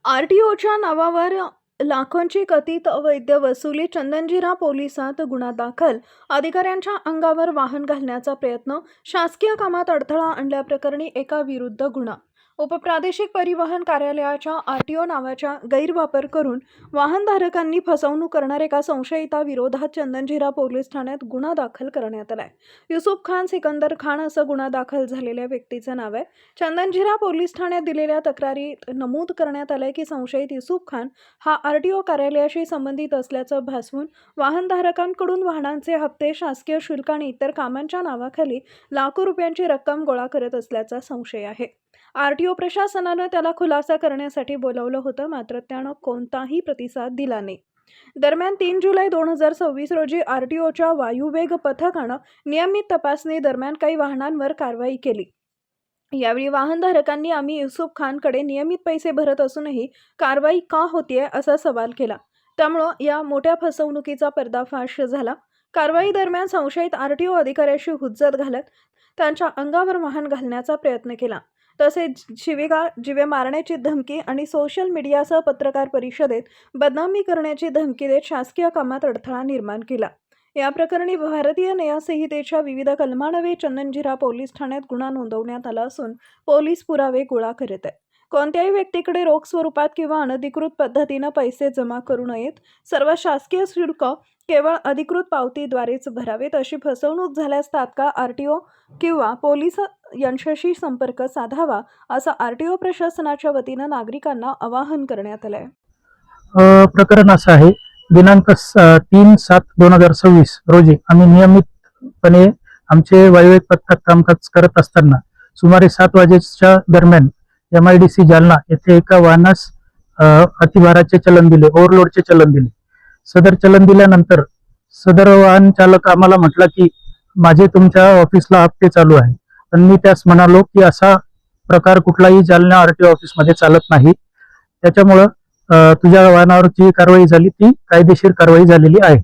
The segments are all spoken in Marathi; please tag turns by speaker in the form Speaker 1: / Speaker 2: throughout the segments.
Speaker 1: आरटीओच्या नावावर लाखोंची कथित अवैध वसुली, चंदनजीरा पोलिसात गुन्हा दाखल. अधिकाऱ्यांच्या अंगावर वाहन घालण्याचा प्रयत्न, शासकीय कामात अडथळा आणल्याप्रकरणी एका विरुद्ध गुन्हा. उपप्रादेशिक परिवहन कार्यालयाच्या आरटीओ नावाचा गैरवापर करून वाहनधारकांनी फसवणूक करणाऱ्या एका संशयिताविरोधात चंदनजीरा पोलीस ठाण्यात गुन्हा दाखल करण्यात आलाय. युसुफ खान सिकंदर खान असं गुन्हा दाखल झालेल्या व्यक्तीचं नाव आहे. चंदनजीरा पोलीस ठाण्यात दिलेल्या तक्रारीत नमूद करण्यात आलंय की संशयित युसुफ खान हा आरटीओ कार्यालयाशी संबंधित असल्याचं भासवून वाहनधारकांकडून वाहनांचे हप्ते, शासकीय शुल्क आणि इतर कामांच्या नावाखाली लाखो रुपयांची रक्कम गोळा करत असल्याचा संशय आहे. आरटीओ प्रशासनानं त्याला खुलासा करण्यासाठी बोलावलं होतं, मात्र त्यानं कोणताही प्रतिसाद दिला नाही. दरम्यान 3 जुलै 2026 रोजी आरटीओच्या वायुवेग पथकानं नियमित तपासणी दरम्यान काही वाहनांवर कारवाई केली. यावेळी वाहनधारकांनी आम्ही युसुफ खानकडे नियमित पैसे भरत असूनही कारवाई का होतीये असा सवाल केला. त्यामुळं या मोठ्या फसवणुकीचा पर्दाफाश झाला. कारवाई दरम्यान संशयित आरटीओ अधिकाऱ्याशी हुज्जत घालत त्यांच्या अंगावर वाहन घालण्याचा प्रयत्न केला. तसेच शिवीगाळ, जीवे मारण्याची धमकी आणि सोशल मीडियासह पत्रकार परिषदेत बदनामी करण्याची धमकी देत शासकीय कामात अडथळा निर्माण केला. या प्रकरणी भारतीय न्याय संहितेच्या विविध कलमान्वये चंदनजीरा पोलीस ठाण्यात गुन्हा नोंदवण्यात आला असून पोलीस पुरावे गोळा करत आहेत. कोणत्याही व्यक्तीकडे रोख स्वरूपात किंवा अनधिकृत पद्धतीनं पैसे जमा करू नयेत. सर्व शासकीय शुल्क केवळ अधिकृत पावतीद्वारेच भरावेत. अशी फसवणूक झाल्यास तात्काळ आरटीओ किंवा पोलीस यांच्याशी संपर्क साधावा, असं आरटीओ प्रशासनाच्या वतीनं नागरिकांना आवाहन करण्यात आलंय.
Speaker 2: प्रकरण असं आहे, दिनांक 3/7/2026 रोजी आम्ही नियमितपणे आमचे वायुवेग पथक कामकाज करत असताना सुमारे 7 वाजेच्या दरम्यान MIDC जालना येथे एका वाहनास अतिभाराचे चलन दिले, ओव्हरलोडचे चलन दिले. सदर चलन दिल्यानंतर सदर वाहन चालक आम्हाला म्हटला की माझे तुमच्या ऑफिसला हप्ते चालू आहे. पण मी त्यास म्हणालो की असा प्रकार कुठलाही जालना आरटीओ ऑफिसमध्ये चालत नाही. त्याच्यामुळं तुझ्या वाहनावर जी कारवाई झाली ती कायदेशीर कारवाई झालेली आहे.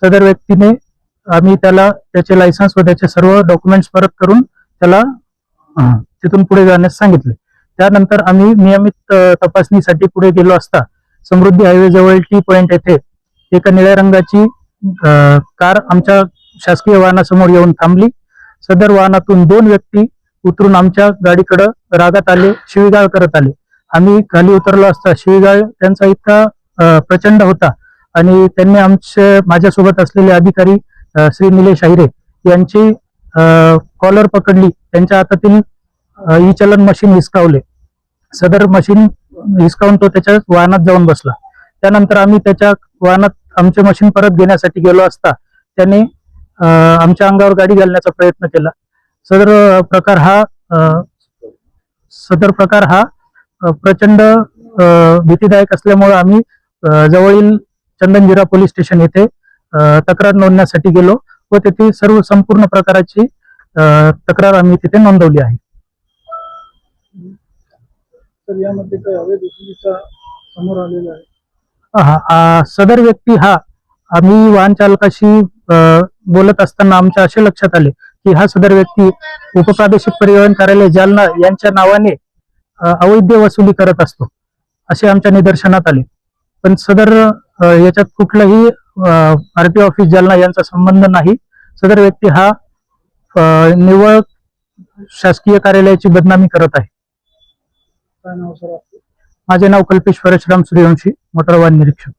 Speaker 2: सदर व्यक्तीने आम्ही त्याला त्याचे लायसन्स व त्याचे सर्व डॉक्युमेंट्स परत करून त्याला तिथून पुढे जाण्यास सांगितले. त्यानंतर आम्ही नियमित तपासणीसाठी पुढे गेलो असता समृद्धी हायवे जवळ टी पॉइंट येथे एका निळ्या रंगाची कार आमच्या शासकीय वाहनासमोर येऊन थांबली. सदर वाहनातून 2 व्यक्ती उतरून आमच्या गाडीकडे रागात आले, शिवीगाळ करत आले. आम्ही खाली उतरलो असता शिवीगाळ त्यांचा इतका प्रचंड होता आणि त्यांनी माझ्यासोबत असलेले अधिकारी श्री निलेश अहिरे यांची कॉलर पकडली, त्यांच्या हातातील ई चलन मशीन हिसकावले. सदर मशीन हिसकावून तो त्याच्या वाहनात जाऊन बसला. त्यानंतर आम्ही त्याच्या वाहनात आमचे मशीन परत घेण्यासाठी गेलो असता त्याने आमच्या अंगावर गाडी घालण्याचा प्रयत्न केला. सदर प्रकार हा प्रचंड भीतीदायक असल्यामुळे आम्ही जवळील चंदनजीरा पोलीस स्टेशन येथे तक्रार नोंदण्यासाठी गेलो व तेथे सर्व संपूर्ण प्रकाराची तक्रार आम्ही तिथे नोंदवली आहे.
Speaker 3: तर यामध्ये काही अवैध वसुलीचा समोर आलेला आहे.
Speaker 2: सदर व्यक्ती हा आम्ही वाहन चालकाशी बोलत असताना आमच्या असे लक्षात आले की हा सदर व्यक्ती उपप्रादेशिक परिवहन कार्यालय जालना यांच्या नावाने अवैध वसुली करत असतो असे आमच्या निदर्शनात आले. पण सदर याच्यात कुठलाही आरटीओ ऑफिस जालना यांचा संबंध नाही. सदर व्यक्ती हा निव्वळ शासकीय कार्यालयाची बदनामी करत आहे.
Speaker 3: काय नाव सर आपलं?
Speaker 2: माझे नाव कल्पेश परशुराम सूर्यवंशी, मोटर वाहन निरीक्षक.